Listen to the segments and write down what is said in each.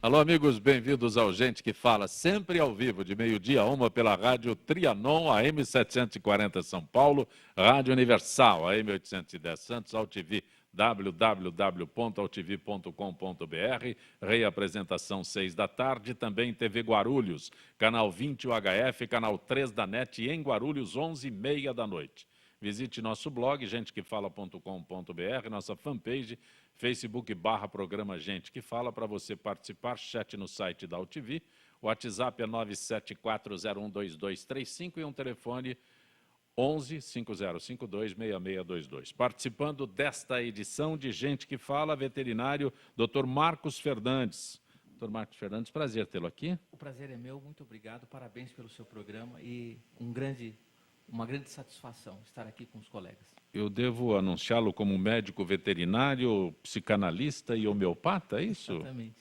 Alô, amigos, bem-vindos ao Gente que Fala, sempre ao vivo, de meio-dia a 1 pela Rádio Trianon, AM 740 São Paulo, Rádio Universal, AM 810 Santos, AltV, www.altv.com.br, reapresentação 6 da tarde, também TV Guarulhos, canal 20 UHF, canal 3 da NET em Guarulhos, 11h30 da noite. Visite nosso blog, gentequefala.com.br, nossa fanpage, Facebook/programa Gente que Fala, para você participar, chat no site da AltV, o WhatsApp é 974012235 e um telefone 11-5052-6622. Participando desta edição de Gente que Fala, veterinário Dr. Marcos Fernandes. Dr. Marcos Fernandes, prazer tê-lo aqui. O prazer é meu, muito obrigado, parabéns pelo seu programa e uma grande satisfação estar aqui com os colegas. Eu devo anunciá-lo como médico veterinário, psicanalista e homeopata, é isso? Exatamente.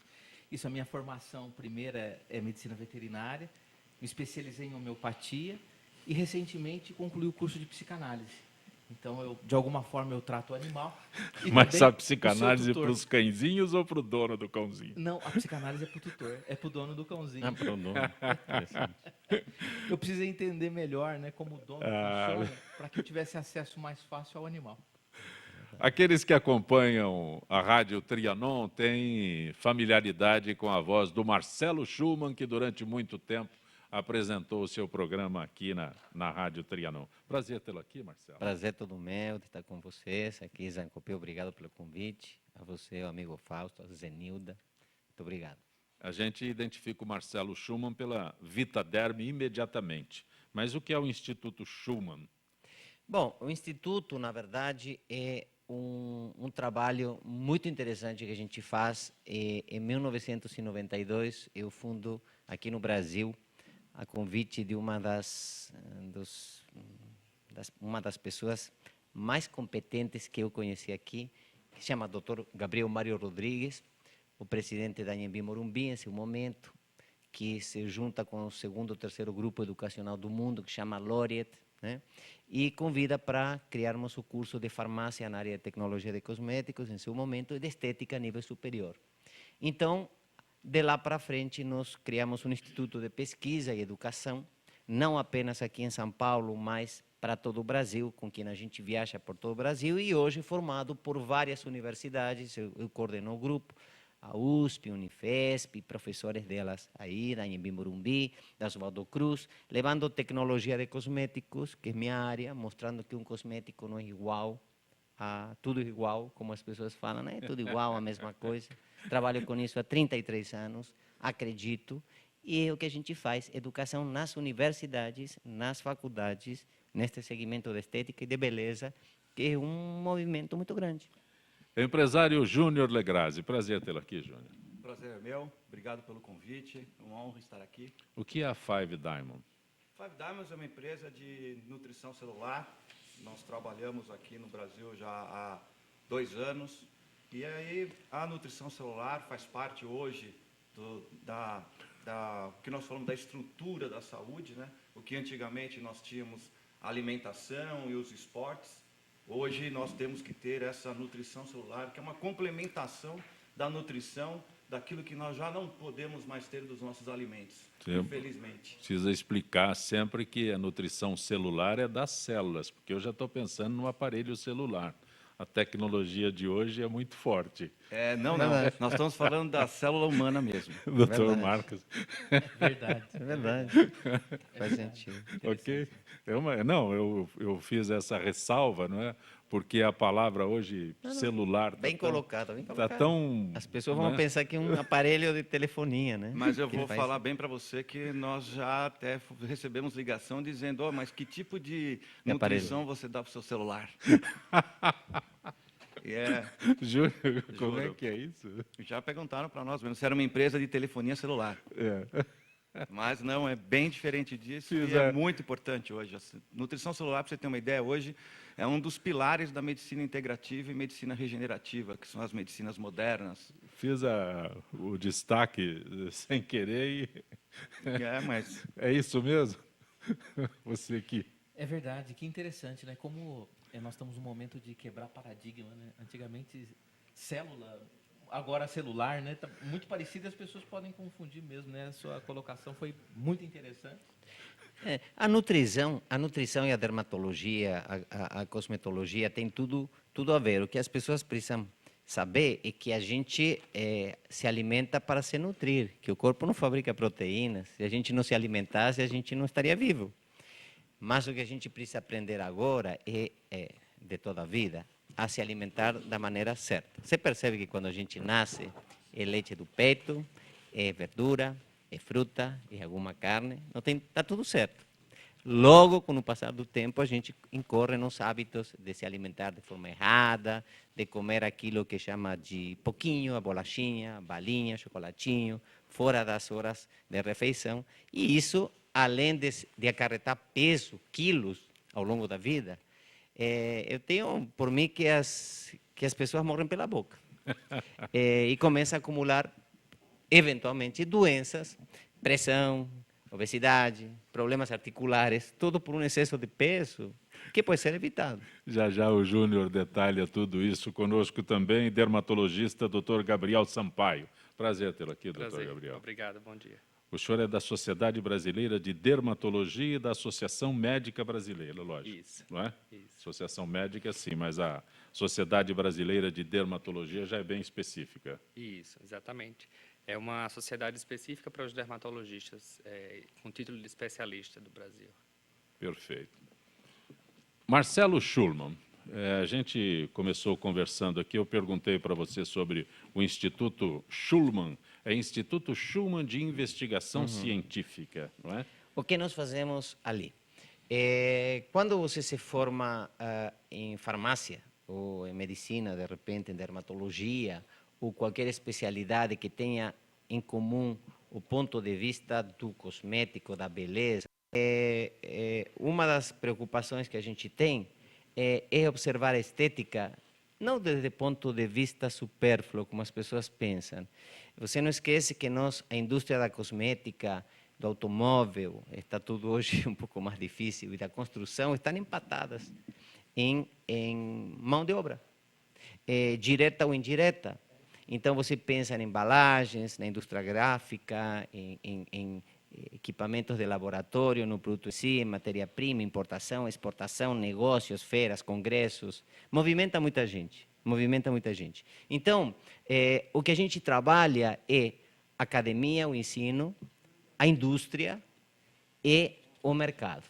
Isso, a minha formação primeira é medicina veterinária, me especializei em homeopatia e recentemente concluí o curso de psicanálise. Então, de alguma forma, eu trato o animal. E mas a psicanálise para para os cãezinhos ou para o dono do cãozinho? Não, a psicanálise é para o tutor, é para o dono do cãozinho. Ah, para o dono. Eu precisei entender melhor, né, como o dono funciona, para que eu tivesse acesso mais fácil ao animal. Aqueles que acompanham a Rádio Trianon têm familiaridade com a voz do Marcelo Schumann, que durante muito tempo apresentou o seu programa aqui na Rádio Trianon. Prazer tê-lo aqui, Marcelo. Prazer todo meu de estar com vocês aqui, Zancopé, obrigado pelo convite. A você, o amigo Fausto, a Zenilda, muito obrigado. A gente identifica o Marcelo Schumann pela Vitaderm imediatamente. Mas o que é o Instituto Schumann? Bom, o Instituto, na verdade, é um trabalho muito interessante que a gente faz. Em 1992, eu fundo aqui no Brasil, a convite de uma das pessoas mais competentes que eu conheci aqui, que se chama Dr. Gabriel Mário Rodrigues, o presidente da Anhembi Morumbi, em seu momento, que se junta com o segundo ou terceiro grupo educacional do mundo, que chama Laureate, né? E convida para criarmos o curso de farmácia na área de tecnologia de cosméticos, em seu momento, e de estética a nível superior. Então, de lá para frente, nós criamos um instituto de pesquisa e educação, não apenas aqui em São Paulo, mas para todo o Brasil, com quem a gente viaja por todo o Brasil, e hoje formado por várias universidades. Eu coordeno o grupo, a USP, Unifesp, professores delas aí, da Anhembi Morumbi, da Oswaldo Cruz, levando tecnologia de cosméticos, que é minha área, mostrando que um cosmético não é igual a tudo igual, como as pessoas falam, né? Tudo igual, a mesma coisa. Trabalho com isso há 33 anos, acredito, e é o que a gente faz, educação nas universidades, nas faculdades, neste segmento de estética e de beleza, que é um movimento muito grande. Empresário Júnior Legrazi, prazer tê-lo aqui, Júnior. Prazer é meu, obrigado pelo convite, é uma honra estar aqui. O que é a Five Diamond? Five Diamonds é uma empresa de nutrição celular, nós trabalhamos aqui no Brasil já há 2 anos, e aí a nutrição celular faz parte hoje que nós falamos da estrutura da saúde, né? O que antigamente nós tínhamos a alimentação e os esportes, hoje nós temos que ter essa nutrição celular, que é uma complementação da nutrição, daquilo que nós já não podemos mais ter dos nossos alimentos, infelizmente. Precisa explicar sempre que a nutrição celular é das células, porque eu já estou pensando no aparelho celular. A tecnologia de hoje é muito forte. Não, nós estamos falando da célula humana mesmo. Doutor Marcos. Verdade. É verdade. Faz sentido. Ok? Eu fiz essa ressalva, não é? Porque a palavra hoje, celular... Bem colocado, bem colocado. Está tão... As pessoas vão pensar que é um aparelho de telefonia, né? Mas eu vou falar bem para você que nós já até recebemos ligação dizendo, mas que tipo de nutrição você dá para o seu celular? Júlio, como é que é isso? Já perguntaram para nós mesmo se era uma empresa de telefonia celular. Mas não, é bem diferente disso e é muito importante hoje. A nutrição celular, para você ter uma ideia, hoje é um dos pilares da medicina integrativa e medicina regenerativa, que são as medicinas modernas. Fiz o destaque sem querer e... mas... É isso mesmo? Você aqui. É verdade, que interessante, né? Como nós estamos num momento de quebrar paradigma, né? Antigamente, célula agora celular, né? Tá muito parecido e as pessoas podem confundir mesmo, né? A sua colocação foi muito interessante. A nutrição e a dermatologia, a cosmetologia tem tudo a ver. O que as pessoas precisam saber é que a gente se alimenta para se nutrir, que o corpo não fabrica proteínas. Se a gente não se alimentasse, a gente não estaria vivo. Mas o que a gente precisa aprender agora de toda a vida, a se alimentar da maneira certa. Você percebe que quando a gente nasce, é leite do peito, é verdura, é fruta, é alguma carne, está tudo certo. Logo, com o passar do tempo, a gente incorre nos hábitos de se alimentar de forma errada, de comer aquilo que chama de pouquinho, a bolachinha, a balinha, chocolatinho, fora das horas de refeição. E isso, além de acarretar peso, quilos, ao longo da vida, eu tenho por mim que as pessoas morrem pela boca. E começam a acumular, eventualmente, doenças, pressão, obesidade, problemas articulares, tudo por um excesso de peso que pode ser evitado. Já já o Júnior detalha tudo isso. Conosco também, dermatologista, Dr. Gabriel Sampaio. Prazer tê-lo aqui, Dr. Gabriel. Obrigado, bom dia. O senhor é da Sociedade Brasileira de Dermatologia e da Associação Médica Brasileira, lógico. Isso. Não é? Isso. Associação Médica, sim, mas a Sociedade Brasileira de Dermatologia já é bem específica. Isso, exatamente. É uma sociedade específica para os dermatologistas, com título de especialista do Brasil. Perfeito. Marcelo Schulman, a gente começou conversando aqui, eu perguntei para você sobre o Instituto Schulman, é Instituto Schulman de Investigação Científica, não é? O que nós fazemos ali? Quando você se forma em farmácia, ou em medicina, de repente, em dermatologia, ou qualquer especialidade que tenha em comum o ponto de vista do cosmético, da beleza, uma das preocupações que a gente tem é observar a estética, não desde o ponto de vista supérfluo, como as pessoas pensam. Você não esquece que a indústria da cosmética, do automóvel, está tudo hoje um pouco mais difícil, e da construção, estão empatadas em mão de obra, direta ou indireta. Então, você pensa em embalagens, na indústria gráfica, em equipamentos de laboratório, no produto em si, em matéria-prima, importação, exportação, negócios, feiras, congressos. Movimenta muita gente. Então, o que a gente trabalha é a academia, o ensino, a indústria e o mercado.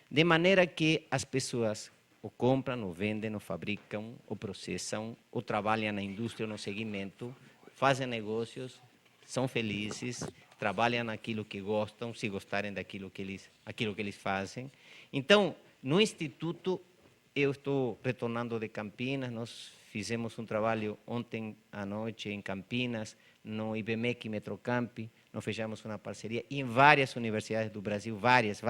De maneira que as pessoas ou compram, ou vendem, ou fabricam, ou processam, ou trabalham na indústria, no segmento, fazem negócios, são felizes, trabalham naquilo que gostam, se gostarem daquilo que eles fazem. Então, no Instituto, eu estou retornando de Campinas, nós fizemos um trabalho ontem à noite em Campinas, no IBMEC Metrocamp, nós fechamos uma parceria em várias universidades do Brasil, várias,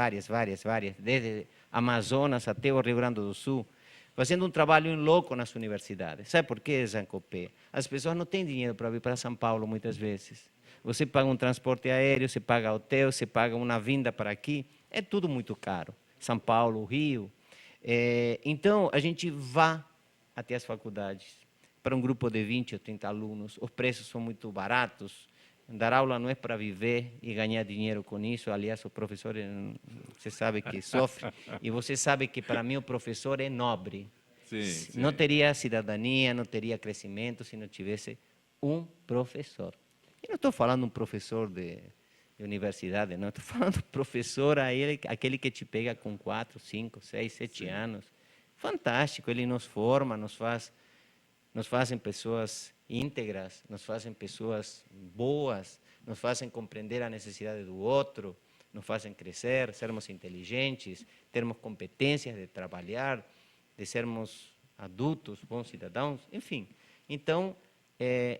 desde Amazonas até o Rio Grande do Sul, fazendo um trabalho louco nas universidades. Sabe por quê, Zancopé? As pessoas não têm dinheiro para vir para São Paulo muitas vezes. Você paga um transporte aéreo, você paga hotel, você paga uma vinda para aqui, é tudo muito caro. São Paulo, Rio. Então, a gente vai até as faculdades. Para um grupo de 20 ou 30 alunos, os preços são muito baratos. Dar aula não é para viver e ganhar dinheiro com isso. Aliás, o professor, você sabe que sofre. E você sabe que, para mim, o professor é nobre. Sim. Não teria cidadania, não teria crescimento se não tivesse um professor. E não estou falando um professor de universidade, não. Estou falando professor, aquele que te pega com 4, 5, 6, 7 anos. Fantástico, ele nos forma, nos fazem pessoas íntegras, nos fazem pessoas boas, nos fazem compreender a necessidade do outro, nos fazem crescer, sermos inteligentes, termos competências de trabalhar, de sermos adultos, bons cidadãos, enfim. Então,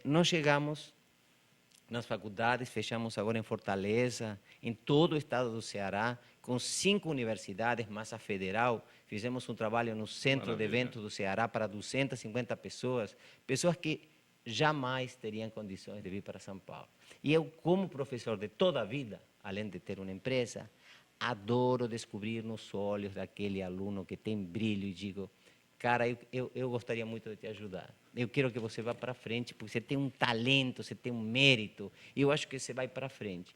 nós chegamos nas faculdades, fechamos agora em Fortaleza, em todo o estado do Ceará, com 5 universidades, mais a federal. Fizemos um trabalho no centro de eventos do Ceará para 250 pessoas, pessoas que jamais teriam condições de vir para São Paulo. E eu, como professor de toda a vida, além de ter uma empresa, adoro descobrir nos olhos daquele aluno que tem brilho e digo, cara, eu gostaria muito de te ajudar. Eu quero que você vá para frente, porque você tem um talento, você tem um mérito, e eu acho que você vai para frente.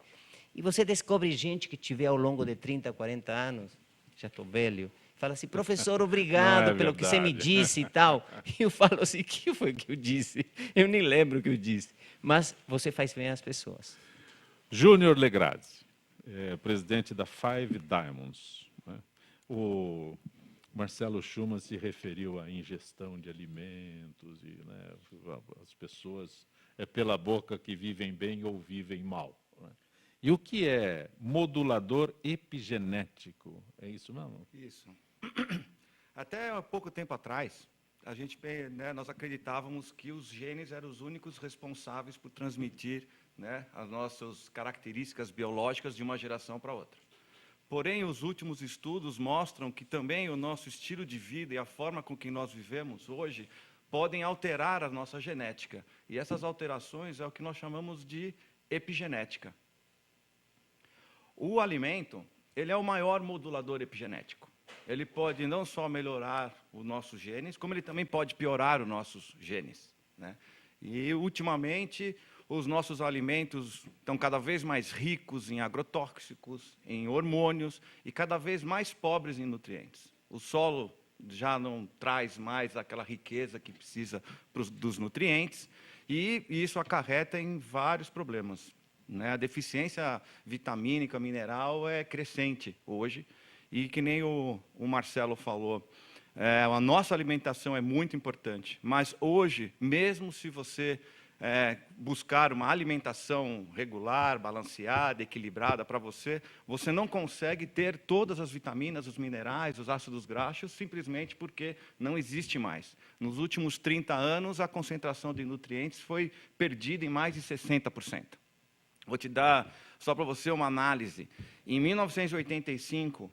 E você descobre gente que tiver ao longo de 30, 40 anos, já estou velho, fala assim, professor, obrigado pelo que você me verdade. disse e tal. E eu falo assim, o que foi que eu disse? Eu nem lembro o que eu disse. Mas você faz bem às pessoas. Júnior Legrazzi, presidente da Five Diamonds, né? O Marcelo Schumann se referiu à ingestão de alimentos e, né, as pessoas é pela boca que vivem bem ou vivem mal, né? E o que é modulador epigenético? É isso mesmo? Isso. Até há pouco tempo atrás, nós acreditávamos que os genes eram os únicos responsáveis por transmitir, né, as nossas características biológicas de uma geração para outra. Porém, os últimos estudos mostram que também o nosso estilo de vida e a forma com que nós vivemos hoje podem alterar a nossa genética. E essas alterações é o que nós chamamos de epigenética. O alimento, ele é o maior modulador epigenético. Ele pode não só melhorar os nossos genes, como ele também pode piorar os nossos genes, né? E, ultimamente, os nossos alimentos estão cada vez mais ricos em agrotóxicos, em hormônios, e cada vez mais pobres em nutrientes. O solo já não traz mais aquela riqueza que precisa dos nutrientes, e isso acarreta em vários problemas, né? A deficiência vitamínica, mineral é crescente hoje, e que nem o Marcelo falou, a nossa alimentação é muito importante, mas hoje, mesmo se você buscar uma alimentação regular, balanceada, equilibrada para você, você não consegue ter todas as vitaminas, os minerais, os ácidos graxos, simplesmente porque não existe mais. Nos últimos 30 anos, a concentração de nutrientes foi perdida em mais de 60%. Vou te dar, só para você, uma análise. Em 1985,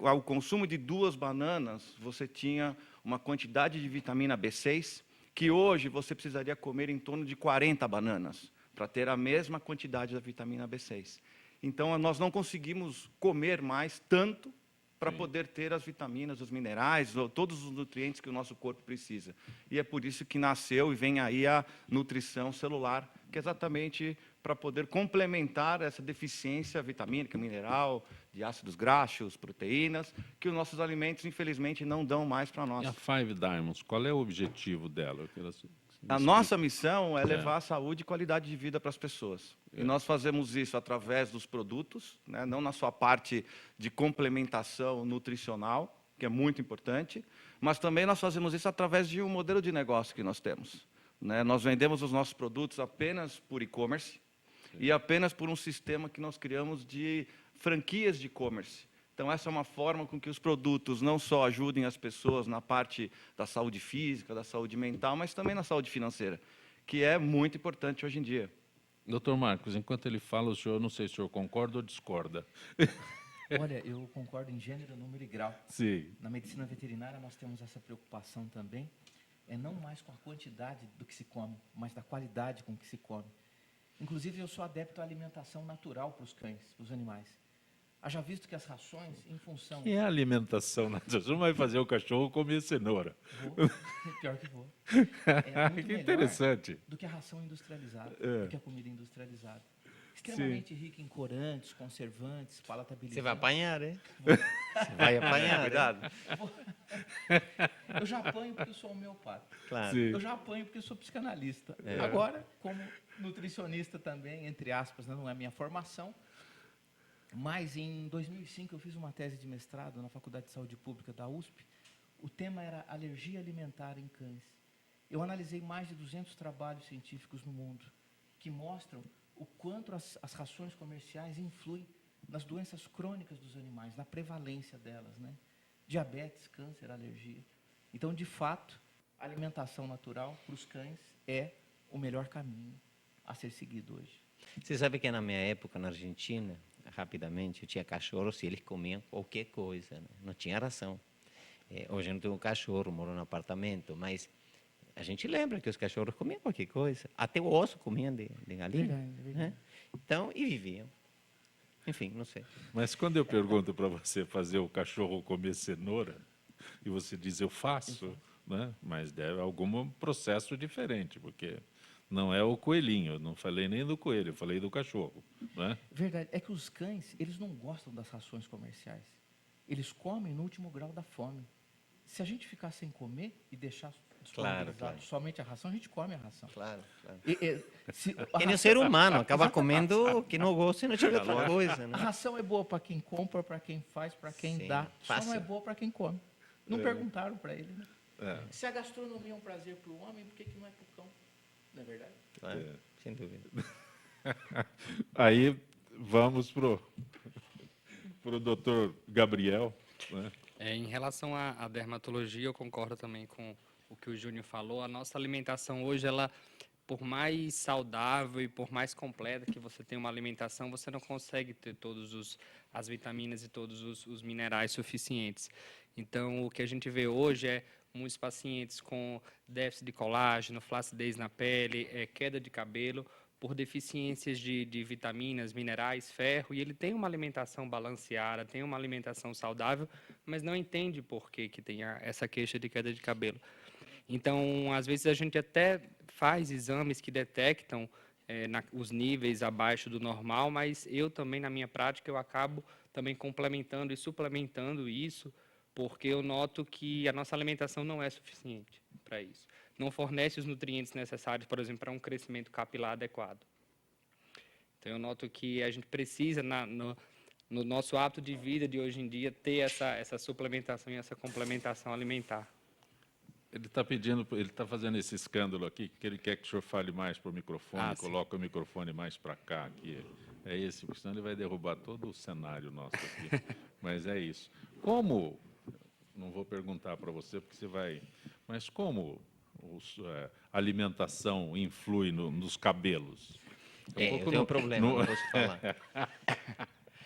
ao consumo de 2 bananas, você tinha uma quantidade de vitamina B6, que hoje você precisaria comer em torno de 40 bananas, para ter a mesma quantidade da vitamina B6. Então, nós não conseguimos comer mais tanto para poder ter as vitaminas, os minerais, todos os nutrientes que o nosso corpo precisa. E é por isso que nasceu e vem aí a nutrição celular, que é exatamente para poder complementar essa deficiência vitamínica, mineral, de ácidos graxos, proteínas, que os nossos alimentos, infelizmente, não dão mais para nós. E a Five Diamonds, qual é o objetivo dela? A nossa missão é levar saúde e qualidade de vida para as pessoas. E nós fazemos isso através dos produtos, né, não na sua parte de complementação nutricional, que é muito importante, mas também nós fazemos isso através de um modelo de negócio que nós temos, né? Nós vendemos os nossos produtos apenas por e-commerce e apenas por um sistema que nós criamos de franquias de e-commerce. Então, essa é uma forma com que os produtos não só ajudem as pessoas na parte da saúde física, da saúde mental, mas também na saúde financeira, que é muito importante hoje em dia. Doutor Marcos, enquanto ele fala, o senhor, não sei se o senhor concorda ou discorda. Olha, eu concordo em gênero, número e grau. Sim. Na medicina veterinária, nós temos essa preocupação também, não mais com a quantidade do que se come, mas da qualidade com que se come. Inclusive, eu sou adepto à alimentação natural para os cães, para os animais. Haja visto que as rações, em função... Que é a alimentação natural? Você não vai fazer o cachorro comer cenoura. Vou, pior que vou. É muito Que melhor interessante. do que a ração industrializada, do que a comida industrializada. Extremamente rica em corantes, conservantes, palatabilizantes. Você vai apanhar, né? Você vai apanhar. Cuidado. Eu já apanho porque eu sou homeopata. Claro. Sim. Eu já apanho porque eu sou psicanalista. Agora, como nutricionista também, entre aspas, né, não é minha formação, mas em 2005 eu fiz uma tese de mestrado na Faculdade de Saúde Pública da USP. O tema era alergia alimentar em cães. Eu analisei mais de 200 trabalhos científicos no mundo que mostram o quanto as rações comerciais influem nas doenças crônicas dos animais, na prevalência delas, né? Diabetes, câncer, alergia. Então, de fato, a alimentação natural para os cães é o melhor caminho a ser seguido hoje. Você sabe que na minha época, na Argentina, rapidamente, eu tinha cachorros e eles comiam qualquer coisa, né? Não tinha ração. Hoje eu não tenho um cachorro, moro num apartamento, mas a gente lembra que os cachorros comiam qualquer coisa. Até o osso comiam de galinha. Verdade. Né? Então, e viviam. Enfim, não sei. Mas quando eu pergunto para você fazer o cachorro comer cenoura, e você diz, eu faço, né? Mas deve algum processo diferente, porque não é o coelhinho, eu não falei nem do coelho, eu falei do cachorro, né? Verdade. É que os cães, eles não gostam das rações comerciais. Eles comem no último grau da fome. Se a gente ficar sem comer e deixar disponibilizado claro. somente a ração, a gente come a ração. Claro, claro. Se a Que nem o ração- ser humano, acaba Exatamente. comendo o que não gosta e não tiver outra coisa, A né? ração é boa para quem compra, para quem faz, para quem Sim, dá. Só não é fácil. boa para quem come. Não perguntaram para ele, né? É. Se a gastronomia é um prazer para o homem, por que não é para o cão? Não é verdade? Claro, sem dúvida. Aí vamos pro doutor Gabriel, né? Em relação à dermatologia, eu concordo também com o que o Júnior falou. A nossa alimentação hoje, ela, por mais saudável e por mais completa que você tenha uma alimentação, você não consegue ter as vitaminas e todos os minerais suficientes. Então, o que a gente vê hoje é muitos pacientes com déficit de colágeno, flacidez na pele, queda de cabelo, por deficiências de vitaminas, minerais, ferro, e ele tem uma alimentação balanceada, tem uma alimentação saudável, mas não entende por que tem essa queixa de queda de cabelo. Então, às vezes, a gente até faz exames que detectam os níveis abaixo do normal, mas eu também, na minha prática, eu acabo também complementando e suplementando isso, porque eu noto que a nossa alimentação não é suficiente para isso. Não fornece os nutrientes necessários, por exemplo, para um crescimento capilar adequado. Então, eu noto que a gente precisa, no nosso hábito de vida de hoje em dia, ter essa suplementação e essa complementação alimentar. Ele está pedindo, ele está fazendo esse escândalo aqui, que ele quer que o senhor fale mais para o microfone, Sim. coloca o microfone mais para cá aqui. É esse, porque senão ele vai derrubar todo o cenário nosso aqui. Mas é isso. Como, não vou perguntar para você, porque você vai, mas como a alimentação influi nos cabelos? Eu tenho um problema, não posso falar.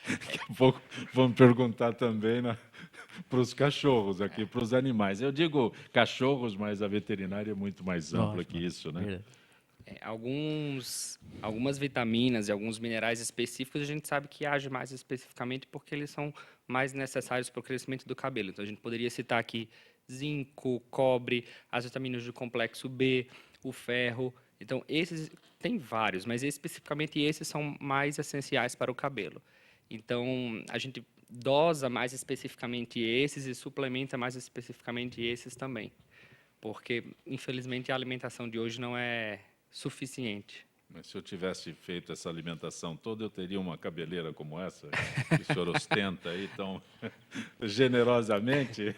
Daqui a pouco vamos perguntar também para os cachorros aqui, para os animais. Eu digo cachorros, mas a veterinária é muito mais ampla que isso, né? Verdade. Algumas vitaminas e alguns minerais específicos a gente sabe que agem mais especificamente porque eles são mais necessários para o crescimento do cabelo. Então, a gente poderia citar aqui zinco, cobre, as vitaminas do complexo B, o ferro. Então, esses tem vários, mas especificamente esses são mais essenciais para o cabelo. Então, a gente dosa mais especificamente esses e suplementa mais especificamente esses também. Porque, infelizmente, a alimentação de hoje não é suficiente. Mas se eu tivesse feito essa alimentação toda, eu teria uma cabeleira como essa, que o senhor ostenta aí tão generosamente.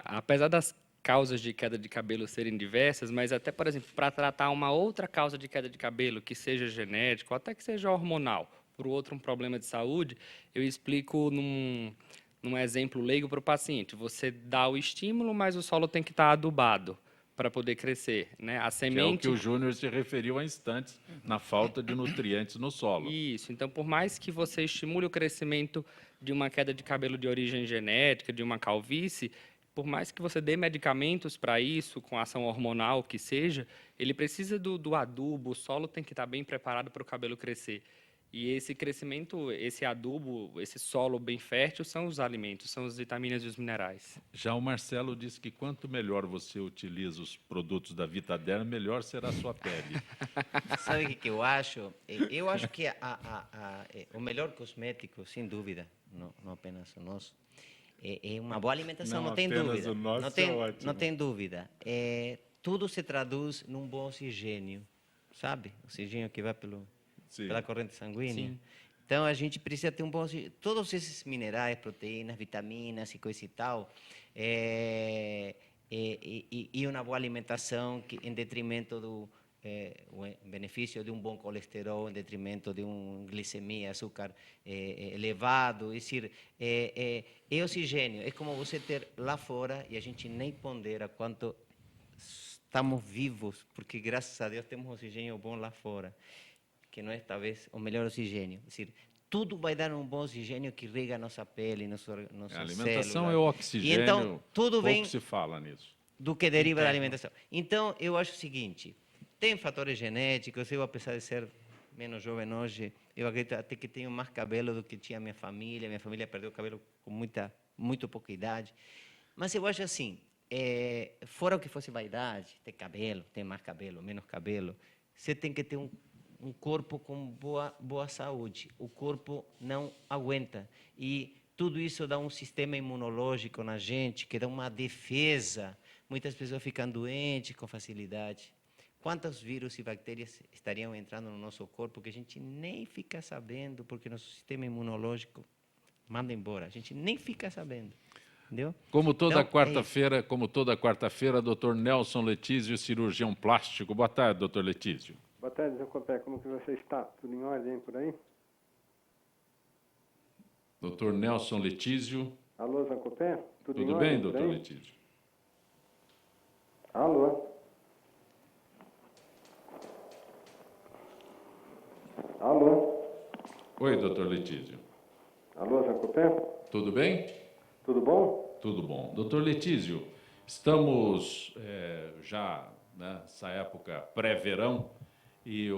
Apesar das causas de queda de cabelo serem diversas, mas até, por exemplo, para tratar uma outra causa de queda de cabelo, que seja genético, ou até que seja hormonal, por outro um problema de saúde, eu explico num exemplo leigo para o paciente. Você dá o estímulo, mas o solo tem que estar adubado para poder crescer, né? A Que semente... é o que o Júnior se referiu há instantes, na falta de nutrientes no solo. Isso. Então, por mais que você estimule o crescimento de uma queda de cabelo de origem genética, de uma calvície, por mais que você dê medicamentos para isso, com ação hormonal que seja, ele precisa do adubo, o solo tem que estar bem preparado para o cabelo crescer. E esse crescimento, esse adubo, esse solo bem fértil são os alimentos, são as vitaminas e os minerais. Já o Marcelo disse que quanto melhor você utiliza os produtos da Vitaderm, melhor será a sua pele. Sabe o que eu acho? Eu acho que o melhor cosmético, sem dúvida, não apenas o nosso, é uma boa alimentação, Não não tem apenas dúvida. o nosso Não tem, é ótimo. não tem dúvida. Tudo se traduz num bom oxigênio, sabe? Oxigênio que vai Sim. pela corrente sanguínea. Sim. Então, a gente precisa ter um bom oxigênio. Todos esses minerais, proteínas, vitaminas e coisa e tal, e uma boa alimentação em detrimento do o benefício de um bom colesterol, em detrimento de glicemia, açúcar elevado. É decir, é oxigênio. É como você ter lá fora, e a gente nem pondera quanto estamos vivos, porque, graças a Deus, temos oxigênio bom lá fora, que não é, talvez, o melhor oxigênio. É decir, tudo vai dar um bom oxigênio que rega a nossa pele, nossas células. A alimentação é o oxigênio, E então, tudo vem pouco se fala nisso. do que deriva da Interno. alimentação. Então, eu acho o seguinte, tem fatores genéticos, eu, apesar de ser menos jovem hoje, eu acredito até que tenho mais cabelo do que tinha minha família perdeu cabelo com muita muito pouca idade. Mas eu acho assim, fora o que fosse vaidade, ter cabelo, ter mais cabelo, menos cabelo, você tem que ter um corpo com boa saúde. O corpo não aguenta. E tudo isso dá um sistema imunológico na gente, que dá uma defesa. Muitas pessoas ficam doentes com facilidade. Quantos vírus e bactérias estariam entrando no nosso corpo que a gente nem fica sabendo, porque nosso sistema imunológico manda embora. A gente nem fica sabendo. Entendeu? Como toda Então, quarta-feira, Dr. Nelson Letísio, cirurgião plástico. Boa tarde, Dr. Letísio. Boa tarde, Zé Copé. Como que você está? Tudo em ordem por aí? Dr. Nelson Letísio. Alô, Zé Copé? Tudo bem, doutor Letísio? Alô? Alô? Oi, doutor Letísio. Alô, Zé Copé? Tudo bem? Tudo bom? Tudo bom. Doutor Letísio, estamos já nessa época pré-verão e,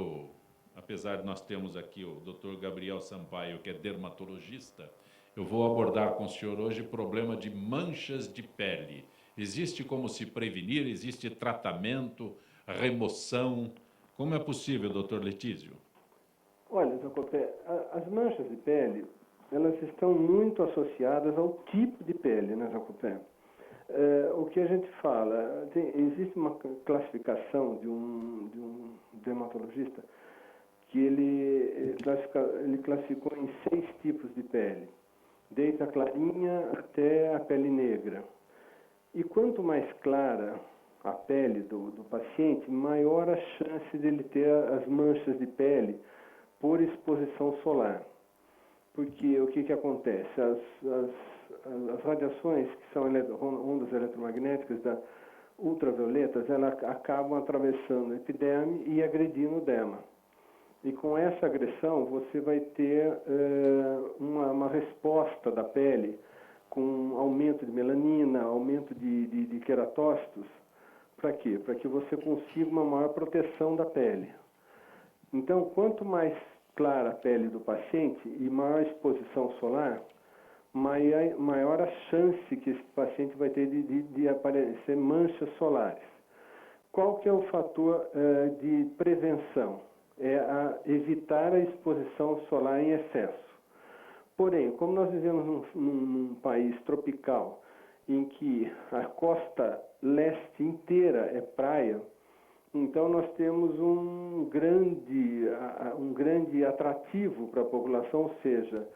apesar de nós termos aqui o doutor Gabriel Sampaio, que é dermatologista, eu vou abordar com o senhor hoje o problema de manchas de pele. Existe como se prevenir? Existe tratamento, remoção? Como é possível, doutor Letísio? Olha, Zé Copé, as manchas de pele, elas estão muito associadas ao tipo de pele, né, Zé Copé? O que a gente fala, existe uma classificação de um dermatologista que ele classificou em 6 tipos de pele, desde a clarinha até a pele negra. E quanto mais clara a pele do paciente, maior a chance dele ter as manchas de pele por exposição solar. Porque o que acontece? As radiações, que são ondas eletromagnéticas ultravioletas, elas acabam atravessando a epiderme e agredindo o derma. E com essa agressão, você vai ter uma resposta da pele com aumento de melanina, aumento de queratócitos. Para quê? Para que você consiga uma maior proteção da pele. Então, quanto mais clara a pele do paciente e maior exposição solar, maior a chance que esse paciente vai ter de aparecer manchas solares. Qual que é o fator de prevenção? É evitar a exposição solar em excesso. Porém, como nós vivemos num país tropical, em que a costa leste inteira é praia, então nós temos um grande atrativo para a população, ou seja,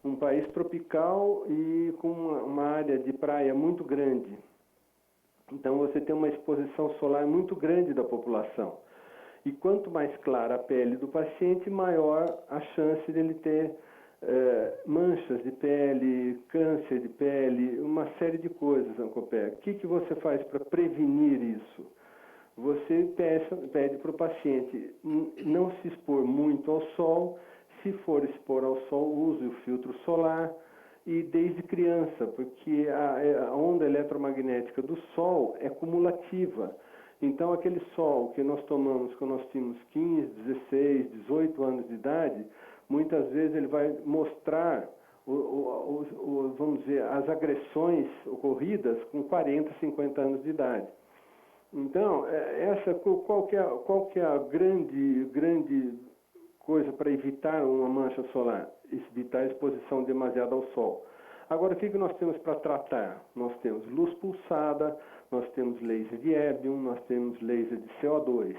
um país tropical e com uma área de praia muito grande. Então você tem uma exposição solar muito grande da população. E quanto mais clara a pele do paciente, maior a chance dele ter manchas de pele, câncer de pele, uma série de coisas, Ancopé. O que você faz para prevenir isso? Você pede para o paciente não se expor muito ao sol. Se for expor ao sol, use o filtro solar, e desde criança, porque a onda eletromagnética do sol é cumulativa. Então, aquele sol que nós tomamos quando nós tínhamos 15, 16, 18 anos de idade, muitas vezes ele vai mostrar, vamos dizer, as agressões ocorridas com 40, 50 anos de idade. Então, qual que é a grande coisa para evitar uma mancha solar? Evitar a exposição demasiada ao sol. Agora, o que nós temos para tratar? Nós temos luz pulsada, nós temos laser de Erbium, nós temos laser de CO2.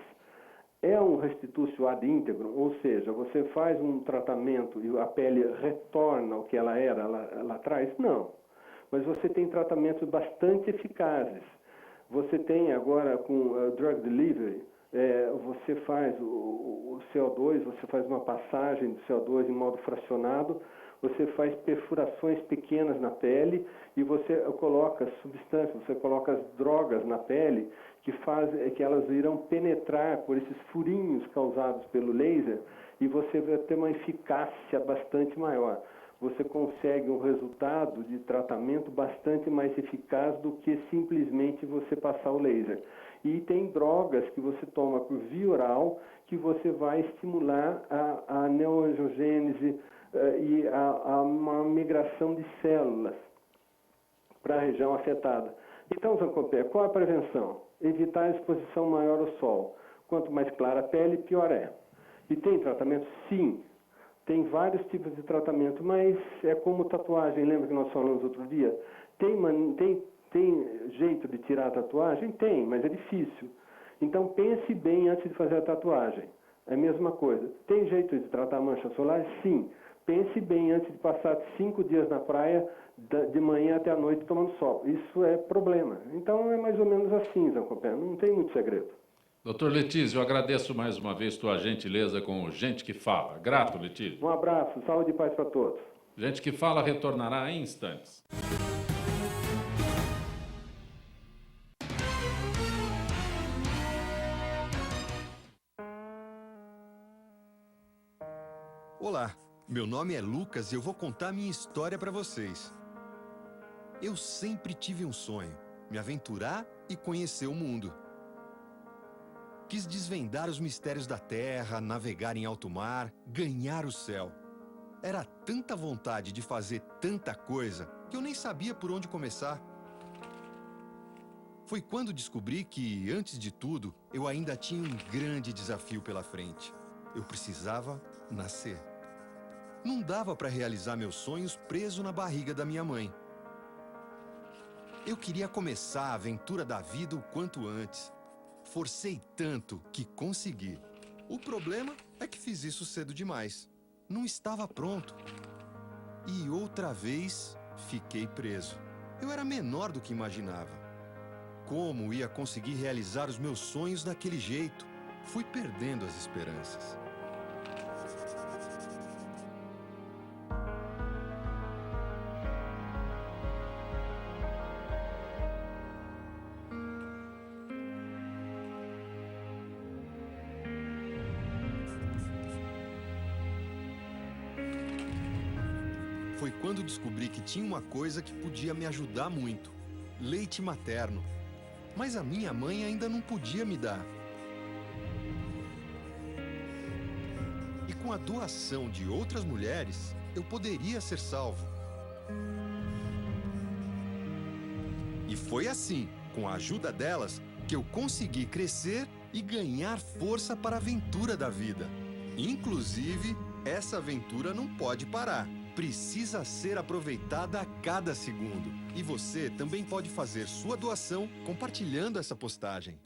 É um restitutio ad integrum, ou seja, você faz um tratamento e a pele retorna ao que ela era lá atrás? Não. Mas você tem tratamentos bastante eficazes. Você tem agora com drug delivery, você faz o CO2, você faz uma passagem do CO2 em modo fracionado, você faz perfurações pequenas na pele e você coloca substâncias, você coloca as drogas na pele que elas irão penetrar por esses furinhos causados pelo laser e você vai ter uma eficácia bastante maior. Você consegue um resultado de tratamento bastante mais eficaz do que simplesmente você passar o laser. E tem drogas que você toma por via oral que você vai estimular a neoangiogênese e uma migração de células. para a região afetada. Então, Zancopé, qual a prevenção? Evitar a exposição maior ao sol. Quanto mais clara a pele, pior é. E tem tratamento? Sim. Tem vários tipos de tratamento, mas é como tatuagem. Lembra que nós falamos outro dia? Tem jeito de tirar a tatuagem? Tem, mas é difícil. Então, pense bem antes de fazer a tatuagem. É a mesma coisa. Tem jeito de tratar a mancha solar? Sim. Pense bem antes de passar 5 dias na praia, de manhã até a noite tomando sol. Isso é problema. Então, é mais ou menos assim, Zancopé. Não tem muito segredo. Doutor Letísio, eu agradeço mais uma vez tua gentileza com Gente que Fala. Grato, Letísio. Um abraço, saúde e paz para todos. Gente que Fala retornará em instantes. Olá, meu nome é Lucas e eu vou contar minha história para vocês. Eu sempre tive um sonho, me aventurar e conhecer o mundo. Quis desvendar os mistérios da Terra, navegar em alto mar, ganhar o céu. Era tanta vontade de fazer tanta coisa que eu nem sabia por onde começar. Foi quando descobri que, antes de tudo, eu ainda tinha um grande desafio pela frente. Eu precisava nascer. Não dava para realizar meus sonhos preso na barriga da minha mãe. Eu queria começar a aventura da vida o quanto antes. Forcei tanto que consegui. O problema é que fiz isso cedo demais. Não estava pronto. E outra vez, fiquei preso. Eu era menor do que imaginava. Como ia conseguir realizar os meus sonhos daquele jeito? Fui perdendo as esperanças. Foi quando descobri que tinha uma coisa que podia me ajudar muito: leite materno. Mas a minha mãe ainda não podia me dar. E com a doação de outras mulheres, eu poderia ser salvo. E foi assim, com a ajuda delas, que eu consegui crescer e ganhar força para a aventura da vida. Inclusive, essa aventura não pode parar. Precisa ser aproveitada a cada segundo. E você também pode fazer sua doação compartilhando essa postagem.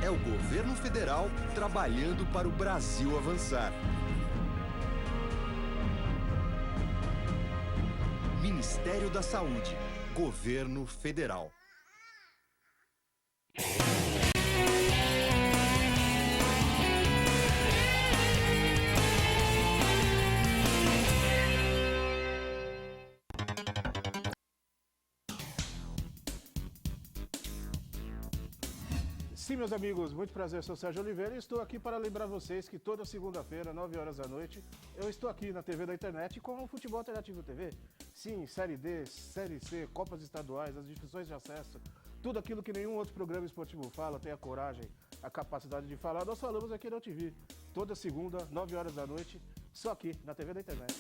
É o governo federal trabalhando para o Brasil avançar. Ministério da Saúde, Governo Federal. Sim, meus amigos, muito prazer, sou Sérgio Oliveira e estou aqui para lembrar vocês que toda segunda-feira, 9 horas da noite, eu estou aqui na TV da internet com o Futebol Alternativo TV. Sim, Série D, Série C, Copas Estaduais, as discussões de acesso, tudo aquilo que nenhum outro programa esportivo fala, tem a coragem, a capacidade de falar, nós falamos aqui na TV. Toda segunda, 9 horas da noite, só aqui na TV da internet.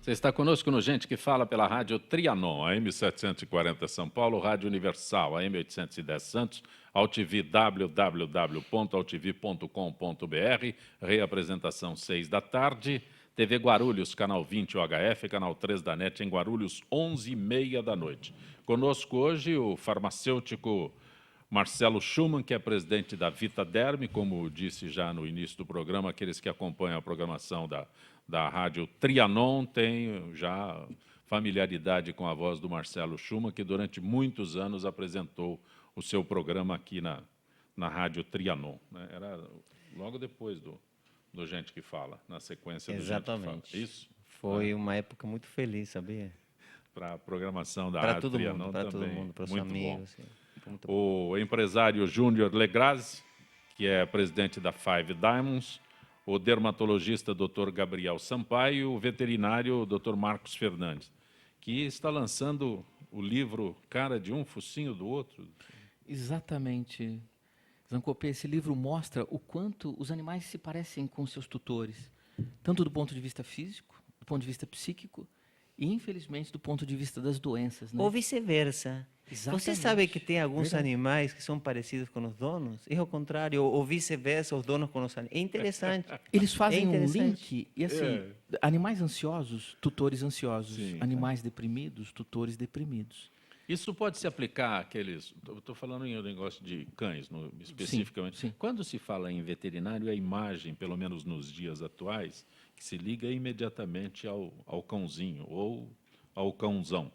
Você está conosco no Gente que Fala pela Rádio Trianon, AM 740 São Paulo, Rádio Universal, AM 810 Santos, AltV, www.altv.com.br, reapresentação 6 da tarde, TV Guarulhos, canal 20 UHF, canal 3 da NET em Guarulhos, 11h30 da noite. Conosco hoje o farmacêutico Marcelo Schumann, que é presidente da Vitaderm, como disse já no início do programa, aqueles que acompanham a programação da Rádio Trianon têm já familiaridade com a voz do Marcelo Schumann, que durante muitos anos apresentou o seu programa aqui na Rádio Trianon, né? Era logo depois do Gente que Fala, na sequência do Gente que Fala. Exatamente. Isso? Foi uma época muito feliz, sabia? Para a programação da Para Rádio todo Trianon mundo, para todo também. mundo, para os Muito bom. amigos. Sim. Muito bom. O empresário Júnior Legrazzi, que é presidente da Five Diamonds, o dermatologista Dr. Gabriel Sampaio e o veterinário Dr. Marcos Fernandes, que está lançando o livro Cara de um, Focinho do Outro. Exatamente. Zancopé, esse livro mostra o quanto os animais se parecem com seus tutores, tanto do ponto de vista físico, do ponto de vista psíquico e, infelizmente, do ponto de vista das doenças. Né? Ou vice-versa. Você Exatamente. sabe que tem alguns Verdade. animais que são parecidos com os donos? E ao contrário, ou vice-versa, os donos com os animais. É interessante. Eles fazem um interessante. link, e assim, animais ansiosos, tutores ansiosos, Sim. animais deprimidos, tutores deprimidos. Isso pode se aplicar àqueles... Estou falando em um negócio de cães, especificamente. Sim. Quando se fala em veterinário, a imagem, pelo menos nos dias atuais, que se liga imediatamente ao cãozinho ou ao cãozão.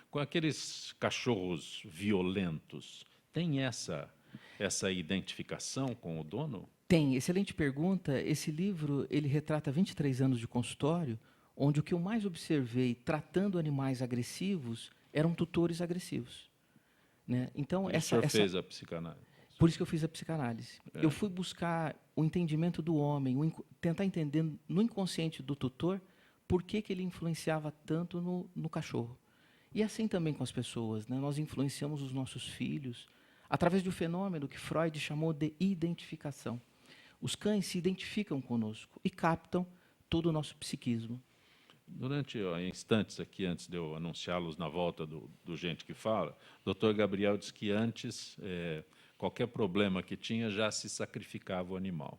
Com aqueles cachorros violentos, tem essa identificação com o dono? Tem, excelente pergunta. Esse livro, ele retrata 23 anos de consultório, onde o que eu mais observei tratando animais agressivos eram tutores agressivos. Né? Então, O senhor fez a psicanálise. Por isso que eu fiz a psicanálise. Eu fui buscar o entendimento do homem, tentar entender no inconsciente do tutor por que ele influenciava tanto no cachorro. E assim também com as pessoas. Né? Nós influenciamos os nossos filhos através de um fenômeno que Freud chamou de identificação. Os cães se identificam conosco e captam todo o nosso psiquismo. Durante instantes aqui, antes de eu anunciá-los na volta do Gente que Fala, o Dr. Gabriel disse que antes, qualquer problema que tinha, já se sacrificava o animal.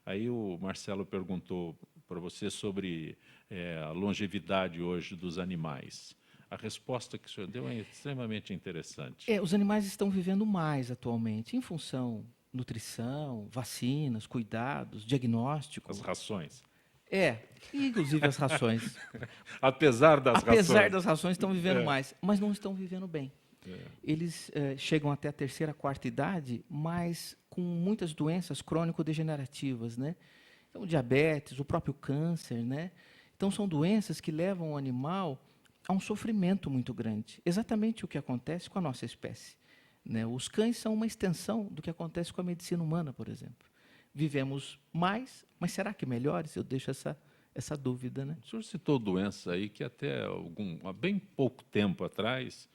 Aí o Marcelo perguntou para você sobre a longevidade hoje dos animais. A resposta que o senhor deu é extremamente interessante. Os animais estão vivendo mais atualmente, em função nutrição, vacinas, cuidados, diagnóstico. As rações. Inclusive as rações. Apesar das rações estão vivendo mais, mas não estão vivendo bem. Eles chegam até a terceira, quarta idade, mas com muitas doenças crônico-degenerativas, né? Então, diabetes, o próprio câncer, né? Então, são doenças que levam o animal a um sofrimento muito grande. Exatamente o que acontece com a nossa espécie. Né? Os cães são uma extensão do que acontece com a medicina humana, por exemplo. Vivemos mais, mas será que melhores? Eu deixo essa dúvida. Né? O senhor citou doenças aí que até há bem pouco tempo atrás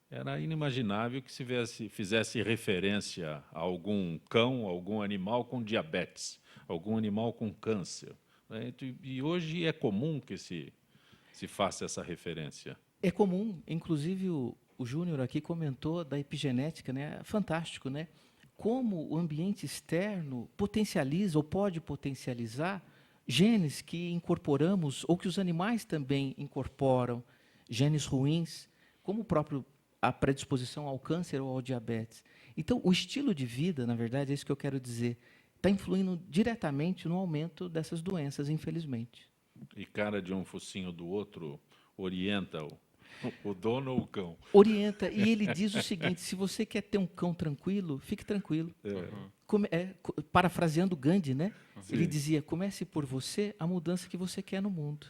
era inimaginável que se fizesse referência a algum cão, algum animal com diabetes, algum animal com câncer. Né? E hoje é comum que se faça essa referência. É comum, inclusive o Júnior aqui comentou da epigenética, né? Fantástico, né? Como o ambiente externo potencializa ou pode potencializar genes que incorporamos ou que os animais também incorporam, genes ruins, como a predisposição ao câncer ou ao diabetes. Então, o estilo de vida, na verdade, é isso que eu quero dizer, está influindo diretamente no aumento dessas doenças, infelizmente. E cara de um focinho do outro orienta o dono ou o cão? Orienta, e ele diz o seguinte, se você quer ter um cão tranquilo, fique tranquilo. Parafraseando Gandhi, né? Ele dizia, comece por você a mudança que você quer no mundo.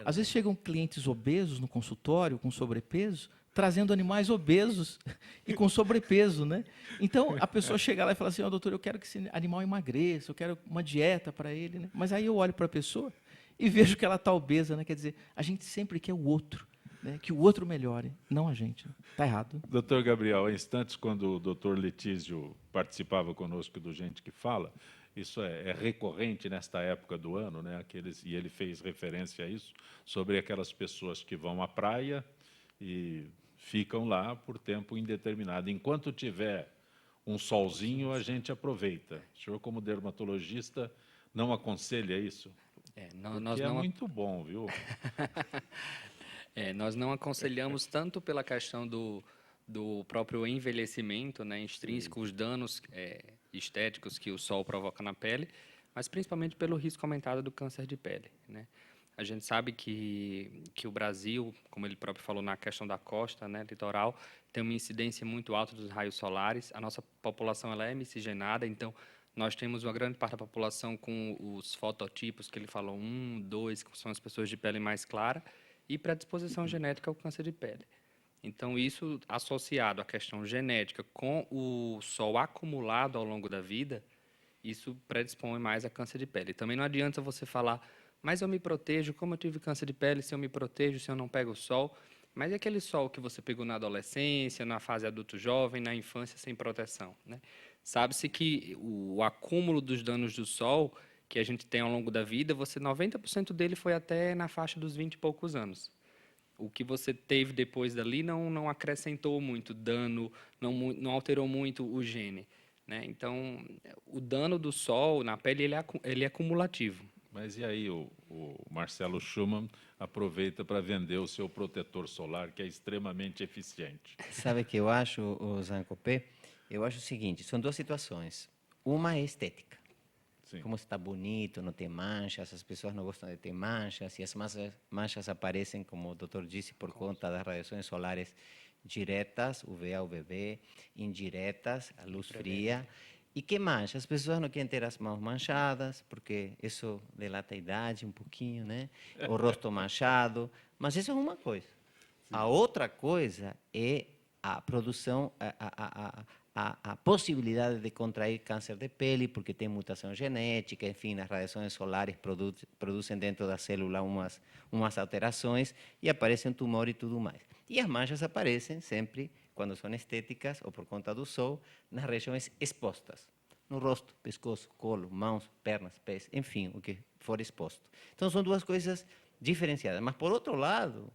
Às vezes chegam clientes obesos no consultório, com sobrepeso, trazendo animais obesos e com sobrepeso, né? Então, a pessoa chega lá e fala assim, doutor, eu quero que esse animal emagreça, eu quero uma dieta para ele, né? Mas aí eu olho para a pessoa e vejo que ela está obesa, né? Quer dizer, a gente sempre quer o outro, né? Que o outro melhore, não a gente. Está errado. Doutor Gabriel, há instantes, quando o doutor Letísio participava conosco do Gente que Fala, isso é recorrente nesta época do ano, né? E ele fez referência a isso, sobre aquelas pessoas que vão à praia e ficam lá por tempo indeterminado. Enquanto tiver um solzinho, a gente aproveita. O senhor, como dermatologista, não aconselha isso? Nós é muito bom, viu? Nós não aconselhamos tanto pela questão do próprio envelhecimento, né, intrínseco, os danos estéticos que o sol provoca na pele, mas principalmente pelo risco aumentado do câncer de pele, né? A gente sabe que o Brasil, como ele próprio falou na questão da costa, né, litoral, tem uma incidência muito alta dos raios solares. A nossa população ela é miscigenada, então nós temos uma grande parte da população com os fototipos que ele falou, 1, 2, que são as pessoas de pele mais clara, e predisposição genética ao câncer de pele. Então, isso associado à questão genética com o sol acumulado ao longo da vida, isso predispõe mais a câncer de pele. Também não adianta você falar, mas eu me protejo, como eu tive câncer de pele, se eu me protejo, se eu não pego o sol. Mas é aquele sol que você pegou na adolescência, na fase adulto-jovem, na infância, sem proteção, né? Sabe-se que o acúmulo dos danos do sol que a gente tem ao longo da vida, 90% dele foi até na faixa dos 20 e poucos anos. O que você teve depois dali não acrescentou muito dano, não alterou muito o gene, né? Então, o dano do sol na pele ele é cumulativo. Mas e aí o Marcelo Schumann aproveita para vender o seu protetor solar, que é extremamente eficiente. Sabe o que eu acho, Zancopé? Eu acho o seguinte, são duas situações. Uma é estética. Sim. Como está bonito, não tem manchas, as pessoas não gostam de ter manchas, e as manchas aparecem, como o doutor disse, por conta das radiações solares diretas, UVA, UVB, indiretas, a luz fria. E que mancha? As pessoas não querem ter as mãos manchadas, porque isso delata a idade um pouquinho, né? O rosto manchado, mas isso é uma coisa. Sim. A outra coisa é a produção, a possibilidade de contrair câncer de pele, porque tem mutação genética, enfim, as radiações solares produzem dentro da célula umas alterações e aparece um tumor e tudo mais. E as manchas aparecem sempre, quando são estéticas ou por conta do sol, nas regiões expostas, no rosto, pescoço, colo, mãos, pernas, pés, enfim, o que for exposto. Então, são duas coisas diferenciadas. Mas, por outro lado,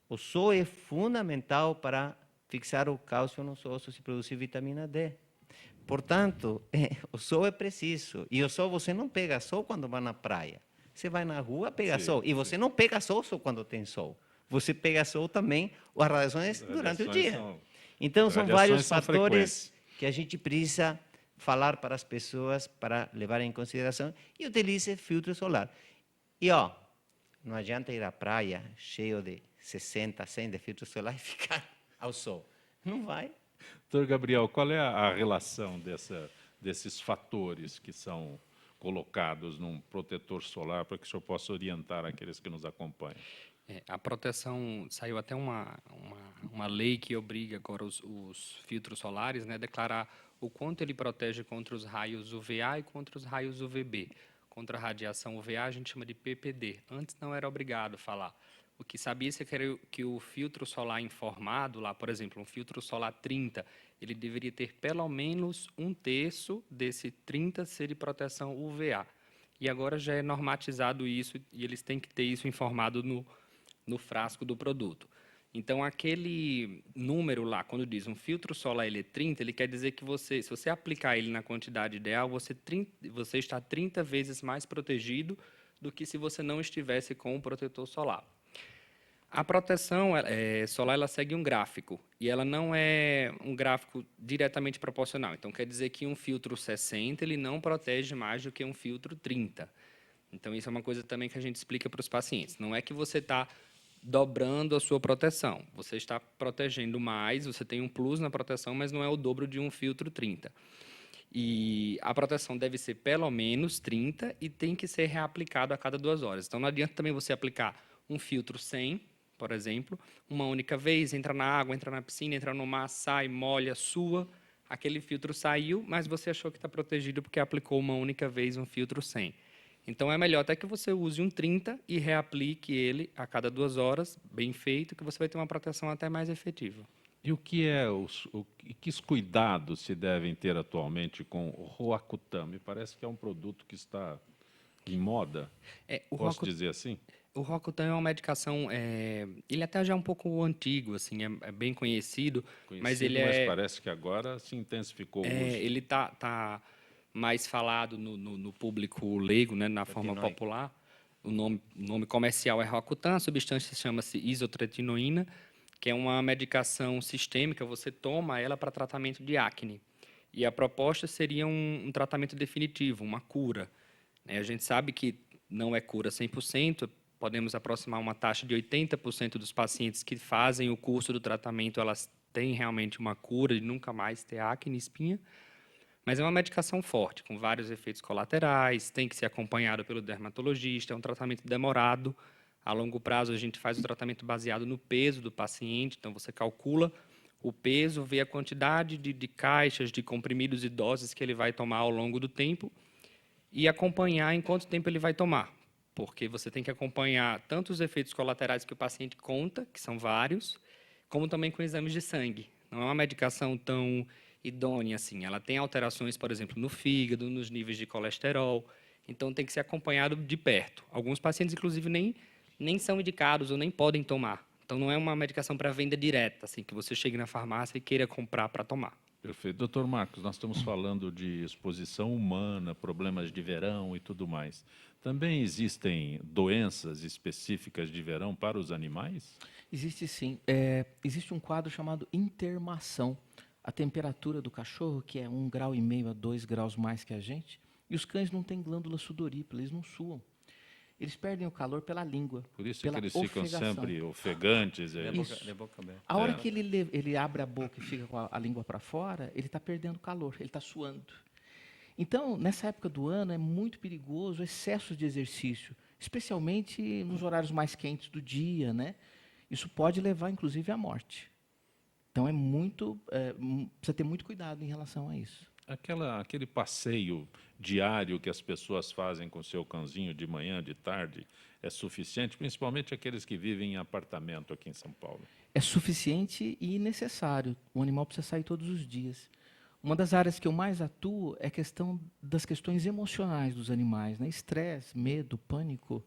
o sol é fundamental para fixar o cálcio nos ossos e produzir vitamina D. Portanto, o sol é preciso. E o sol, você não pega sol quando vai na praia. Você vai na rua, pega sol. E você não pega sol só quando tem sol. Você pega sol também, as radiações durante o dia. Então, são vários fatores que a gente precisa falar para as pessoas para levar em consideração e utilize filtro solar. E, não adianta ir à praia cheio de 60, 100 de filtro solar e ficar ao sol. Não vai. Doutor Gabriel, qual é a relação desses fatores que são colocados num protetor solar para que o senhor possa orientar aqueles que nos acompanham? A proteção, saiu até uma lei que obriga agora os filtros solares, né, a declarar o quanto ele protege contra os raios UVA e contra os raios UVB. Contra a radiação UVA a gente chama de PPD. Antes não era obrigado a falar. O que sabia-se era que o filtro solar informado, lá, por exemplo, um filtro solar 30, ele deveria ter pelo menos 1/3 desse 30 ser de proteção UVA. E agora já é normatizado isso e eles têm que ter isso informado no frasco do produto. Então, aquele número lá, quando diz um filtro solar ele é 30, ele quer dizer que se você aplicar ele na quantidade ideal, você está 30 vezes mais protegido do que se você não estivesse com o protetor solar. A proteção solar ela segue um gráfico, e ela não é um gráfico diretamente proporcional. Então, quer dizer que um filtro 60 ele não protege mais do que um filtro 30. Então, isso é uma coisa também que a gente explica para os pacientes. Não é que você está dobrando a sua proteção. Você está protegendo mais, você tem um plus na proteção, mas não é o dobro de um filtro 30. E a proteção deve ser pelo menos 30 e tem que ser reaplicado a cada 2 horas. Então, não adianta também você aplicar um filtro 100, por exemplo, uma única vez, entra na água, entra na piscina, entra no mar, sai, molha, sua, aquele filtro saiu, mas você achou que está protegido porque aplicou uma única vez um filtro 100. Então, é melhor até que você use um 30 e reaplique ele a cada 2 horas, bem feito, que você vai ter uma proteção até mais efetiva. E que cuidados se devem ter atualmente com o Roacutan? Me parece que é um produto que está em moda. Posso dizer assim? O Roacutan é uma medicação, ele até já é um pouco antigo, assim, é bem conhecido, mas parece que agora se intensificou o uso. Ele tá mais falado no público leigo, né, na forma popular. O nome comercial é Roacutan, a substância chama-se isotretinoína, que é uma medicação sistêmica, você toma ela para tratamento de acne. E a proposta seria um tratamento definitivo, uma cura. A gente sabe que não é cura 100%, podemos aproximar uma taxa de 80% dos pacientes que fazem o curso do tratamento, elas têm realmente uma cura de nunca mais ter acne e espinha, Mas é uma medicação forte, com vários efeitos colaterais, tem que ser acompanhado pelo dermatologista, é um tratamento demorado. A longo prazo, a gente faz o tratamento baseado no peso do paciente, então você calcula o peso, vê a quantidade de caixas, de comprimidos e doses que ele vai tomar ao longo do tempo e acompanhar em quanto tempo ele vai tomar, porque você tem que acompanhar tanto os efeitos colaterais que o paciente conta, que são vários, como também com exames de sangue. Não é uma medicação tão idônea assim. Ela tem alterações, por exemplo, no fígado, nos níveis de colesterol, então tem que ser acompanhado de perto. Alguns pacientes, inclusive, nem são indicados ou nem podem tomar. Então, não é uma medicação para venda direta, assim, que você chegue na farmácia e queira comprar para tomar. Perfeito. Doutor Marcos, nós estamos falando de exposição humana, problemas de verão e tudo mais. Também existem doenças específicas de verão para os animais? Existe sim. Existe um quadro chamado intermação. A temperatura do cachorro, que é 1,5 grau a 2 graus mais que a gente, e os cães não têm glândula sudorípara, eles não suam. Eles perdem o calor pela língua. Por isso pela que eles ficam ofegação. sempre ofegantes. De boca aberta. A hora que ele abre a boca e fica com a língua para fora, ele está perdendo calor, ele está suando. Então, nessa época do ano, é muito perigoso o excesso de exercício, especialmente nos horários mais quentes do dia, né? Isso pode levar, inclusive, à morte. Então, precisa ter muito cuidado em relação a isso. Aquele passeio diário que as pessoas fazem com seu cãozinho de manhã, de tarde, é suficiente, principalmente aqueles que vivem em apartamento aqui em São Paulo? É suficiente e necessário. O animal precisa sair todos os dias. Uma das áreas que eu mais atuo é a questão das questões emocionais dos animais, né? Estresse, medo, pânico,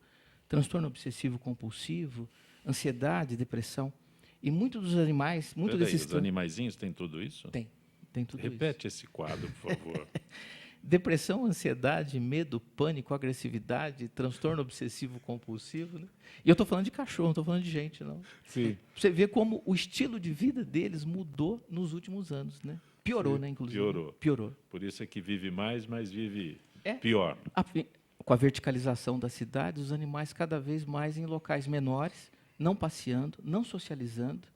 transtorno obsessivo compulsivo, ansiedade, depressão. E muitos dos animais, Os animaizinhos têm tudo isso? Tem tudo Repete esse quadro, por favor. Depressão, ansiedade, medo, pânico, agressividade, transtorno obsessivo compulsivo, né? E eu estou falando de cachorro, não estou falando de gente, não. Sim. Você vê como o estilo de vida deles mudou nos últimos anos, né? Piorou, né, inclusive. Piorou. Por isso é que vive mais, mas vive É. pior. Com a verticalização da cidade, os animais cada vez mais em locais menores, não passeando, não socializando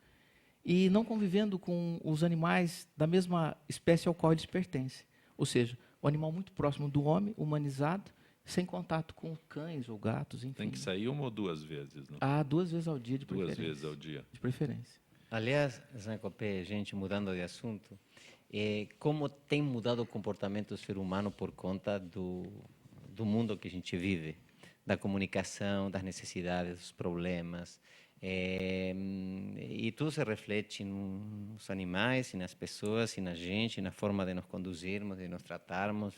e não convivendo com os animais da mesma espécie ao qual eles pertencem. Ou seja, o animal muito próximo do homem, humanizado, sem contato com cães ou gatos, enfim. Tem que sair 1 ou 2 vezes, não? 2 vezes ao dia, de 2 preferência. vezes ao dia. De preferência. Aliás, Zancope, gente, mudando de assunto, como tem mudado o comportamento do ser humano por conta do mundo que a gente vive, da comunicação, das necessidades, dos problemas, e tudo se reflete nos animais, e nas pessoas, e na gente, na forma de nos conduzirmos, de nos tratarmos,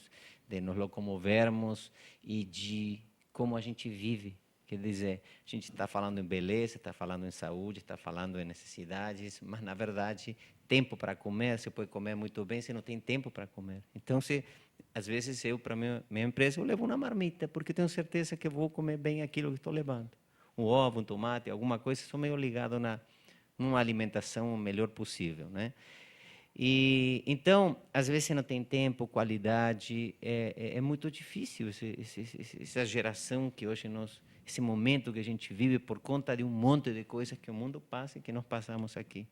de nos locomovermos e de como a gente vive. Quer dizer, a gente está falando em beleza, está falando em saúde, está falando em necessidades, mas, na verdade, tempo para comer, você pode comer muito bem, você não tem tempo para comer. Então, às vezes, para minha empresa, eu levo uma marmita, porque tenho certeza que vou comer bem aquilo que estou levando. Um ovo, um tomate, alguma coisa, sou meio ligado numa alimentação o melhor possível, né? E então, às vezes, você não tem tempo, qualidade, é muito difícil essa geração que hoje esse momento que a gente vive por conta de um monte de coisas que o mundo passa e que nós passamos aqui.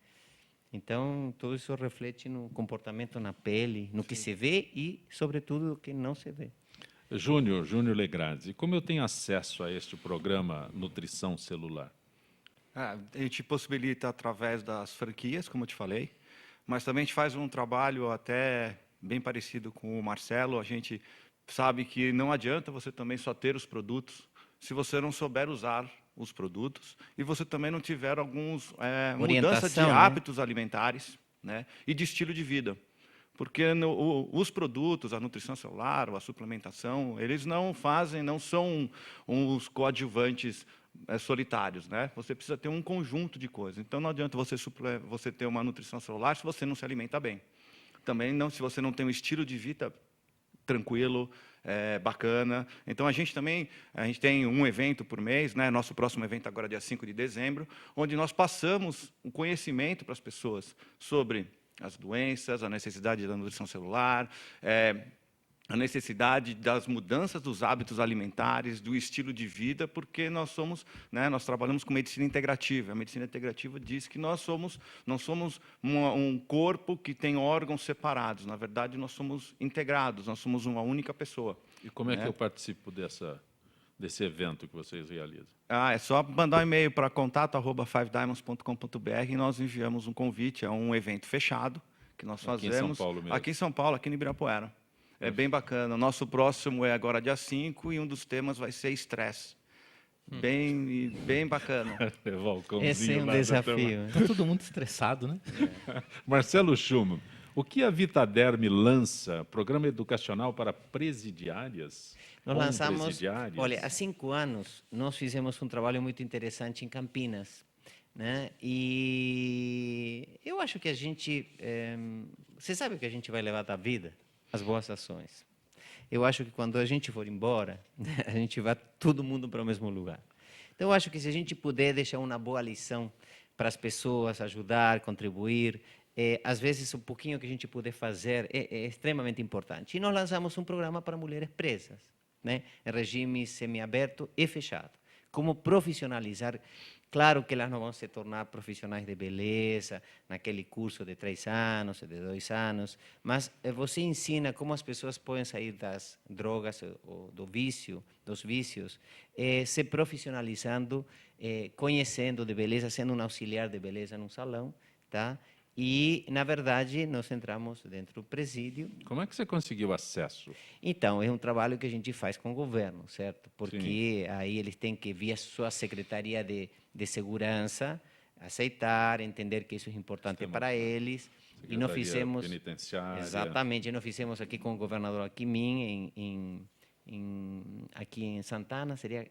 Então, tudo isso reflete no comportamento, na pele, no que se vê e, sobretudo, no que não se vê. Júnior Legrazzi, como eu tenho acesso a este programa Nutrição Celular? A gente possibilita através das franquias, como eu te falei, mas também a gente faz um trabalho até bem parecido com o Marcelo. A gente sabe que não adianta você também só ter os produtos se você não souber usar os produtos e você também não tiver mudança de hábitos alimentares, né, e de estilo de vida. Porque os produtos, a nutrição celular, ou a suplementação, eles não são uns coadjuvantes solitários, né? Você precisa ter um conjunto de coisas. Então, não adianta você ter uma nutrição celular se você não se alimenta bem. Também não se você não tem um estilo de vida tranquilo, bacana. Então, a gente tem um evento por mês, né? Nosso próximo evento agora é dia 5 de dezembro, onde nós passamos o conhecimento para as pessoas sobre as doenças, a necessidade da nutrição celular, a necessidade das mudanças dos hábitos alimentares, do estilo de vida, porque nós somos, né, nós trabalhamos com medicina integrativa. A medicina integrativa diz que não somos um corpo que tem órgãos separados. Na verdade, nós somos integrados, nós somos uma única pessoa. E como é né? que eu participo desse evento que vocês realizam? É só mandar um e-mail para contato@5diamonds.com.br e nós enviamos um convite. É um evento fechado que nós fazemos. Aqui em São Paulo mesmo? Aqui em São Paulo, aqui no Ibirapuera. É bem bacana. O nosso próximo é agora dia 5 e um dos temas vai ser estresse. Bem bacana. Esse é um desafio. Está todo mundo estressado, né? Marcelo Schumann, o que a Vitaderm lança? Programa educacional para presidiárias? Nós Com lançamos, presidiárias? olha, há 5 anos nós fizemos um trabalho muito interessante em Campinas, né? E eu acho que a gente, você sabe o que a gente vai levar da vida? As boas ações. Eu acho que quando a gente for embora, a gente vai todo mundo para o mesmo lugar. Então eu acho que se a gente puder deixar uma boa lição para as pessoas, ajudar, contribuir, às vezes um pouquinho que a gente puder fazer é extremamente importante. E nós lançamos um programa para mulheres presas, né, em regime semiaberto e fechado. Como profissionalizar. Claro que elas não vão se tornar profissionais de beleza naquele curso de 3 anos, de 2 anos, mas você ensina como as pessoas podem sair das drogas ou dos vícios, se profissionalizando, conhecendo de beleza, sendo um auxiliar de beleza num salão, tá? E, na verdade, nós entramos dentro do presídio. Como é que você conseguiu acesso? Então, é um trabalho que a gente faz com o governo, certo? Porque Sim. aí eles têm que, via sua Secretaria de Segurança, aceitar, entender que isso é importante para eles. E nós fizemos... Penitenciária. Exatamente, nós fizemos aqui com o governador Alckmin, aqui em Santana, seria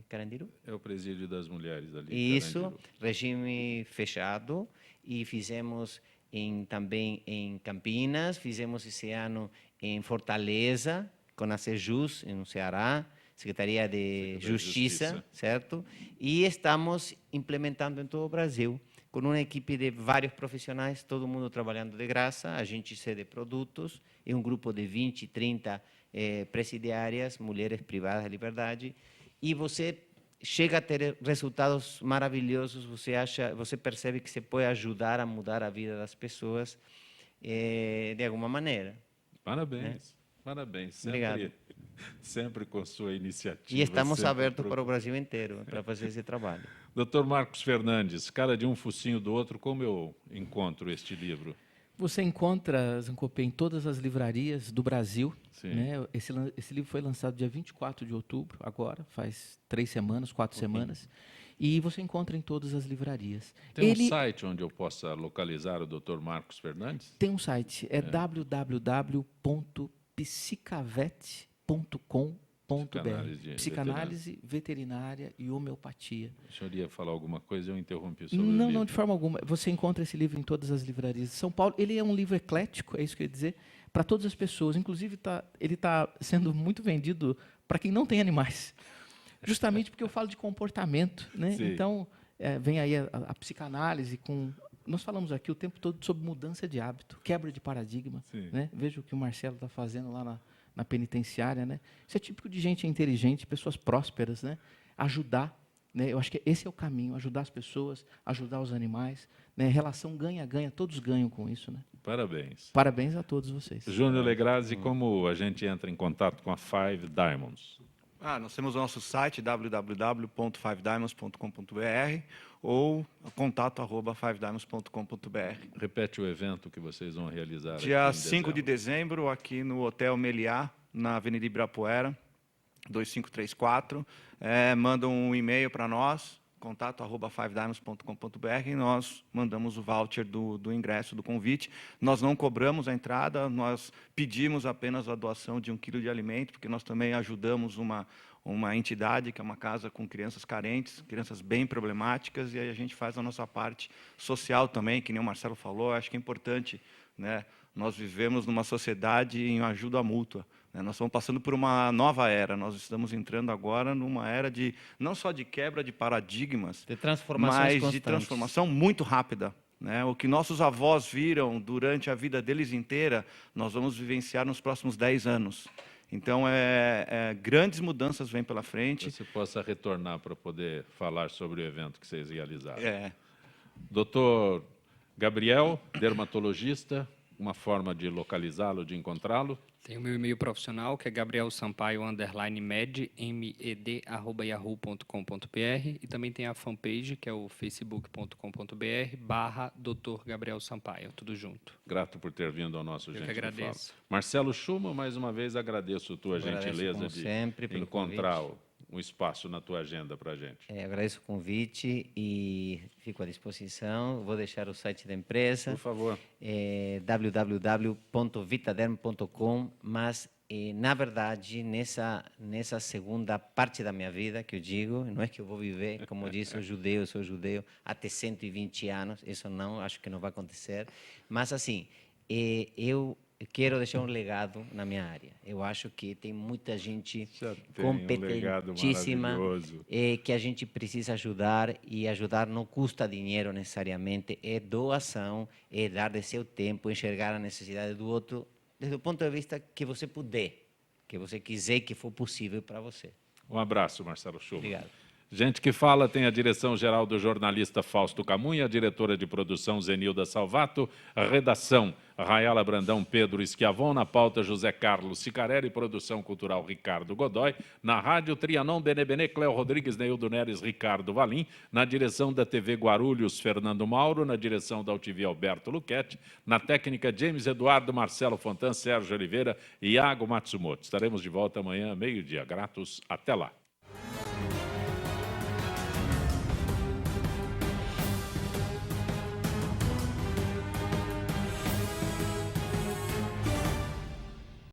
Carandiru? É o presídio das mulheres ali. Isso, Carandiru. Regime fechado. E fizemos também em Campinas, fizemos esse ano em Fortaleza, com a Sejus, no Ceará, Secretaria de Justiça, certo? E estamos implementando em todo o Brasil, com uma equipe de vários profissionais, todo mundo trabalhando de graça, a gente cede produtos, e um grupo de 20, 30 presidiárias, mulheres privadas de liberdade, e você chega a ter resultados maravilhosos, você percebe que você pode ajudar a mudar a vida das pessoas de alguma maneira. Parabéns, parabéns. Obrigado. Sempre com sua iniciativa. E estamos abertos para o Brasil inteiro, para fazer esse trabalho. Dr. Marcos Fernandes, cara de um focinho do outro, como eu encontro este livro? Você encontra, Zancopé, em todas as livrarias do Brasil. Né? Esse livro foi lançado dia 24 de outubro, agora, faz 3 semanas, 4 semanas. E você encontra em todas as livrarias. Tem um site onde eu possa localizar o Dr. Marcos Fernandes? Tem um site, www.psicavet.com.br. Psicanálise, veterinária e homeopatia. O senhor ia falar alguma coisa, eu interrompi sobre o livro. Não, de forma alguma. Você encontra esse livro em todas as livrarias de São Paulo. Ele é um livro eclético, é isso que eu ia dizer, para todas as pessoas. Inclusive, ele está sendo muito vendido para quem não tem animais. Justamente porque eu falo de comportamento. Né? Então, vem aí a psicanálise com... Nós falamos aqui o tempo todo sobre mudança de hábito, quebra de paradigma. Né? Veja o que o Marcelo está fazendo lá na penitenciária, né? Isso é típico de gente inteligente, pessoas prósperas, né? Ajudar, né? Eu acho que esse é o caminho, ajudar as pessoas, ajudar os animais, né? Relação ganha-ganha, todos ganham com isso, né? Parabéns. Parabéns a todos vocês. Júnior Legrazzi, como a gente entra em contato com a Five Diamonds? Nós temos o nosso site, www.5diamonds.com.br ou contato@5diamonds.com.br. Repete o evento que vocês vão realizar. Dia 5 de dezembro, aqui no Hotel Meliá, na Avenida Ibirapuera, 2534. Mandam um e-mail para nós, contato@5diamonds.com.br, e nós mandamos o voucher do ingresso, do convite. Nós não cobramos a entrada, nós pedimos apenas a doação de 1 quilo de alimento, porque nós também ajudamos uma entidade, que é uma casa com crianças carentes, crianças bem problemáticas, e aí a gente faz a nossa parte social também, que nem o Marcelo falou. Acho que é importante, né? Nós vivemos numa sociedade em ajuda mútua. Nós estamos passando por uma nova era, nós estamos entrando agora numa era não só de quebra de paradigmas, de transformações mas constantes. de transformação muito rápida. né? O que nossos avós viram durante a vida deles inteira, nós vamos vivenciar nos próximos 10 anos. Então, grandes mudanças vêm pela frente. Que você possa retornar para poder falar sobre o evento que vocês realizaram. É. Doutor Gabriel, dermatologista, uma forma de localizá-lo, de encontrá-lo? Tem o meu e-mail profissional, que é gabrielsampaio_med, med@yahoo.com.br, e também tem a fanpage, que é o facebook.com.br/Dr. Gabriel Sampaio, tudo junto. Grato por ter vindo ao nosso Eu Gente que que Fala. agradeço. Marcelo Schumann, mais uma vez agradeço a tua gentileza como de sempre, pelo encontrar um espaço na tua agenda para a gente. Agradeço o convite e fico à disposição. Vou deixar o site da empresa. Por favor. www.vitaderm.com, mas na verdade, nessa segunda parte da minha vida, que eu digo, não é que eu vou viver, como disse, eu sou judeu, até 120 anos, isso não, acho que não vai acontecer, mas assim, eu quero deixar um legado na minha área. Eu acho que tem muita gente competentíssima que a gente precisa ajudar, e ajudar não custa dinheiro necessariamente, é doação, é dar de seu tempo, enxergar a necessidade do outro, desde o ponto de vista que você puder, que você quiser, que for possível para você. Um abraço, Marcelo Schumann. Obrigado. Gente que Fala tem a direção-geral do jornalista Fausto Camunha, a diretora de produção Zenilda Salvato, a redação Rayala Brandão, Pedro Schiavon, na pauta José Carlos Sicarelli, produção cultural Ricardo Godoy, na rádio Trianon, Benebene, Cléo Rodrigues, Neildo Neres, Ricardo Valim, na direção da TV Guarulhos, Fernando Mauro, na direção da UTV Alberto Luquete, na técnica James Eduardo, Marcelo Fontan, Sérgio Oliveira e Iago Matsumoto. Estaremos de volta amanhã, meio-dia. Gratos, até lá.